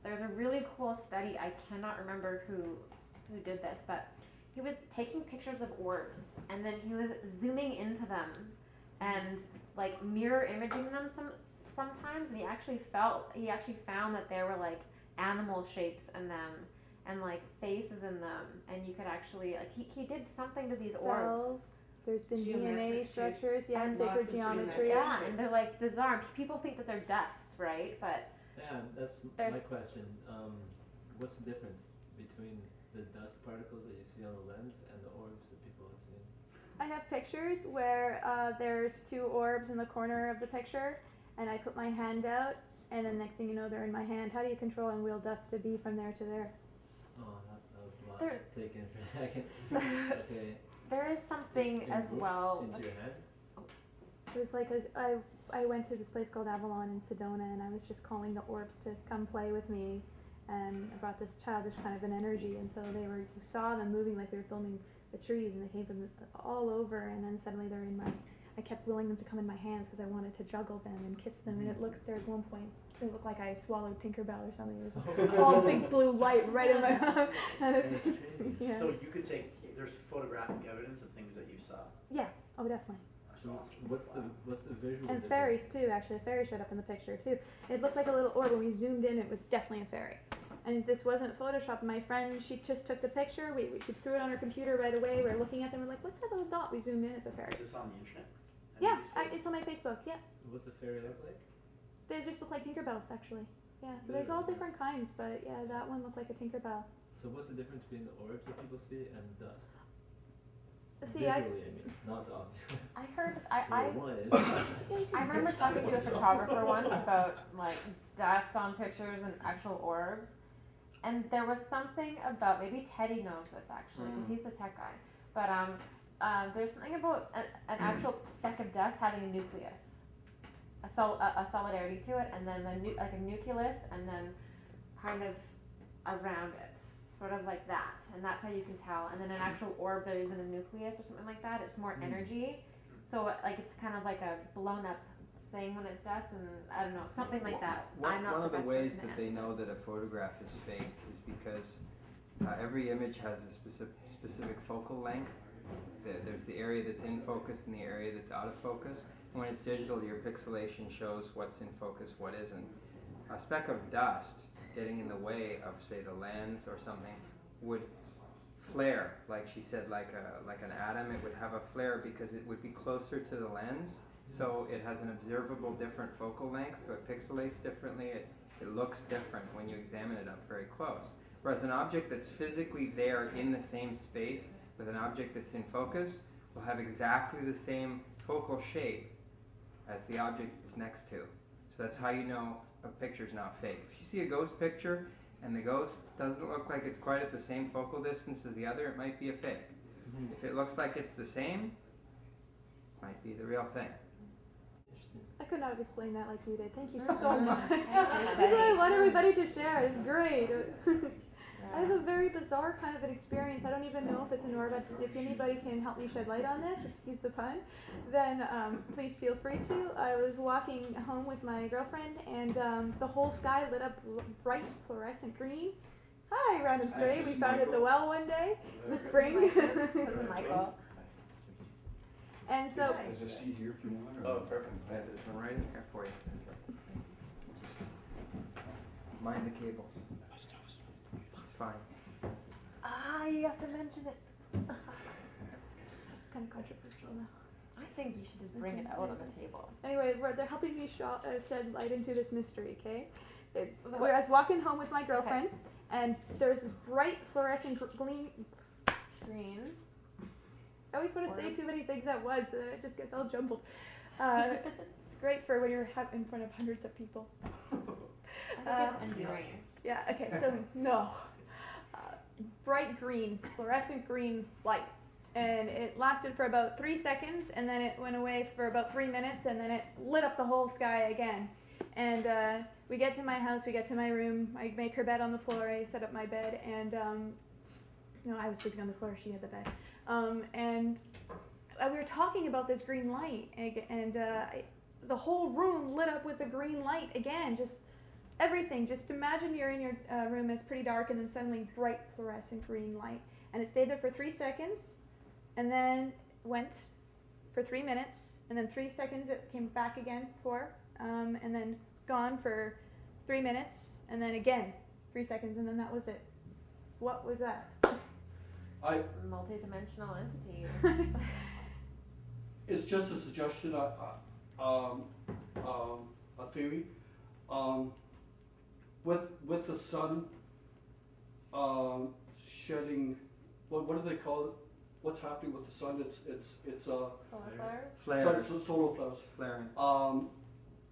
there's a really cool study. I cannot remember who did this, but he was taking pictures of orbs and then he was zooming into them and like mirror imaging them sometimes, and he actually found that there were like animal shapes in them and like faces in them, and you could actually like he did something to these orbs. There's been Geometric DNA structures, shapes. and sacred geometry. Yeah, and they're like bizarre. People think that they're dust, right? But yeah, that's my question. What's the difference between the dust particles that you see on the lens and the orbs that people have seen? I have pictures where there's 2 orbs in the corner of the picture, and I put my hand out, and then next thing you know, they're in my hand. How do you control and wheel dust to be from there to there? Oh, that was a lot taken for a second. Okay. There is something as well. Into your head? It was like I went to this place called Avalon in Sedona, and I was just calling the orbs to come play with me, and I brought this childish kind of an energy, and so you saw them moving like they were filming the trees, and they came from all over, and then suddenly they're in I kept willing them to come in my hands because I wanted to juggle them and kiss them, and there was one point, it looked like I swallowed Tinkerbell or something. It was all big blue light right in my mouth. Yeah. So you could there's photographic evidence of things that you saw. Yeah, oh definitely. That's awesome. What's the visual And difference? fairies too, actually. A fairy showed up in the picture too. It looked like a little orb. When we zoomed in, it was definitely a fairy. And this wasn't Photoshop. My friend, she just took the picture. She threw it on her computer right away. We were looking at them. We're like, what's that little dot? We zoomed in. It's a fairy. Is this on the internet? Yeah, it's on my Facebook. Yeah. What's a fairy look like? They just look like Tinkerbells, actually. Yeah, there's all different kinds, but yeah, that one looked like a Tinkerbell. So what's the difference between the orbs that people see and dust? See, Visually, I mean, not obviously. I heard I One is. I remember talking to a photographer once about like dust on pictures and actual orbs, and there was something about, maybe Teddy knows this actually because he's the tech guy, but there's something about an actual speck of dust having a nucleus, a solidarity to it, and then like a nucleus, and then kind of around it, sort of like that, and that's how you can tell. And then an actual orb that isn't a nucleus or something like that, it's more energy, so like it's kind of like a blown up thing when it's dust, and I don't know, something like that. One of the ways that they know that a photograph is faked is because every image has a specific focal length. There's the area that's in focus and the area that's out of focus. When it's digital, your pixelation shows what's in focus, what isn't. A speck of dust getting in the way of, say, the lens or something would flare, like she said, like an atom. It would have a flare because it would be closer to the lens, so it has an observable different focal length, so it pixelates differently. It looks different when you examine it up very close. Whereas an object that's physically there in the same space with an object that's in focus will have exactly the same focal shape as the object it's next to. So that's how you know a picture's not fake. If you see a ghost picture and the ghost doesn't look like it's quite at the same focal distance as the other, it might be a fake. If it looks like it's the same, it might be the real thing. I could not have explained that like you did. Thank you so much. This is what I want everybody to share. It's great. I have a very bizarre kind of an experience. I don't even know if it's an orb. If anybody can help me shed light on this, excuse the pun, then please feel free to. I was walking home with my girlfriend, and the whole sky lit up bright fluorescent green. Hi, random stray. We found it at the well one day in the spring. This is Michael. And so, There's a seat here if you want. Oh, perfect. There's one right in here for you. Mind the cables. It's fine. You have to mention it. that's kind of controversial now. I think you should just bring it out on the table. Anyway, they're helping me shed light into this mystery, okay? I was walking home with my girlfriend, and there's this bright fluorescent green. I always want to say too many things at once, and then it just gets all jumbled. It's great for when you're in front of hundreds of people. I think it's endearing. Yeah, okay, so no. Bright green, fluorescent green light. And it lasted for about 3 seconds, and then it went away for about 3 minutes, and then it lit up the whole sky again. And we get to my house, we get to my room, I make her bed on the floor, I set up my bed, and no, I was sleeping on the floor, she had the bed. And we were talking about this green light, and the whole room lit up with the green light again, just everything. Just imagine you're in your room and it's pretty dark, and then suddenly bright fluorescent green light, and it stayed there for 3 seconds, and then went for 3 minutes, and then 3 seconds it came back again and then gone for 3 minutes, and then again 3 seconds, and then that was it. What was that? Multi-dimensional entity. It's just a suggestion, a theory. With the sun shedding, what do they call it? What's happening with the sun? It's Solar flares? Flares. solar flares. Flaring.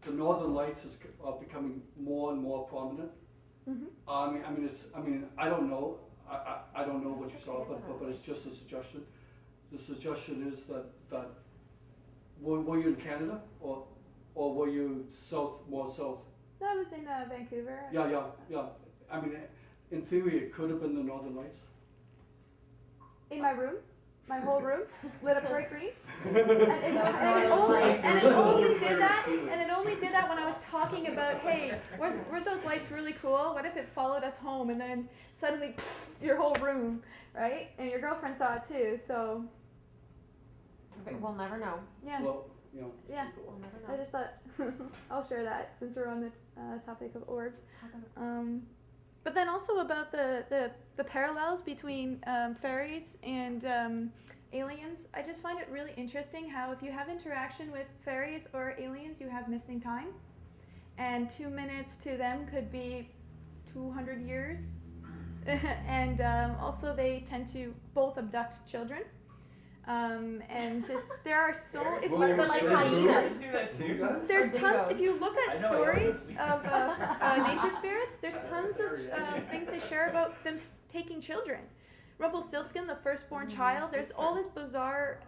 The northern lights are becoming more and more prominent. Mm-hmm. I don't know. I don't know what you saw, but it's just a suggestion. The suggestion is that were you in Canada or were you more south? No, I was in Vancouver. Yeah. I mean, in theory, it could have been the northern lights. In my room, my whole room lit up bright green, and it There's a only solar did flare that, ceiling. and it only did that when I was talking about, hey, were those lights really cool? What if it followed us home, and then suddenly your whole room, right? And your girlfriend saw it too, so But we'll never know. yeah. Well, you know. Yeah. We'll never I know. just thought I'll share that since we're on the topic of orbs. But then also about the parallels between fairies and aliens. I just find it really interesting how if you have interaction with fairies or aliens, you have missing time. And 2 minutes to them could be 200 years. And also they tend to both abduct children. And just there are so if you, But like hyenas. do that too. there's Or tons dingoes. if you look at I know, stories of nature spirits, there's tons of things they share about them taking children. Rumpelstiltskin, the firstborn child, there's all this bizarre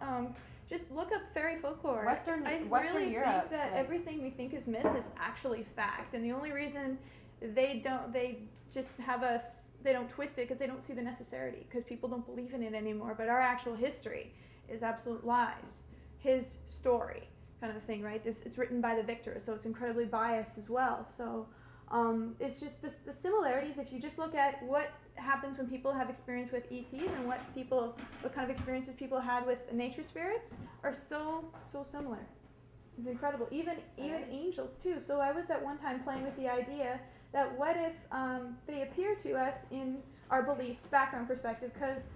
just look up fairy folklore. Western I really Europe, think that like- everything we think is myth is actually fact, and the only reason they just have us, they don't twist it because they don't see the necessity, because people don't believe in it anymore. But our actual history is absolute lies. His story, kind of thing, right? It's written by the victor, so it's incredibly biased as well. So it's just the similarities. If you just look at what happens when people have experience with ETs and what kind of experiences people had with nature spirits are so similar. It's incredible. Even angels too. So I was at one time playing with the idea that what if they appear to us in our belief background perspective, because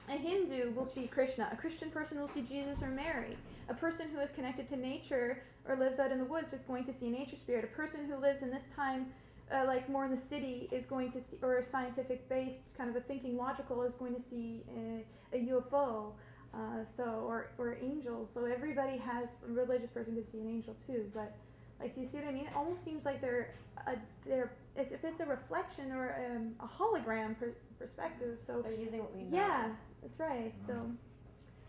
a Hindu will see Krishna, a Christian person will see Jesus or Mary, a person who is connected to nature or lives out in the woods is going to see a nature spirit, a person who lives in this time like more in the city is going to see, or a scientific based kind of a thinking logical is going to see a UFO, or angels. So everybody has, a religious person could see an angel too, but like, do you see what I mean? It almost seems like they're as if it's a reflection or a hologram perspective. So They're using what we know. yeah, that's right. So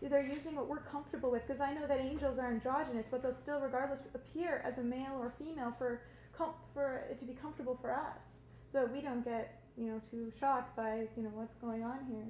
they're using what we're comfortable with, because I know that angels are androgynous, but they'll still regardless appear as a male or female for it to be comfortable for us, so we don't get too shocked by what's going on here.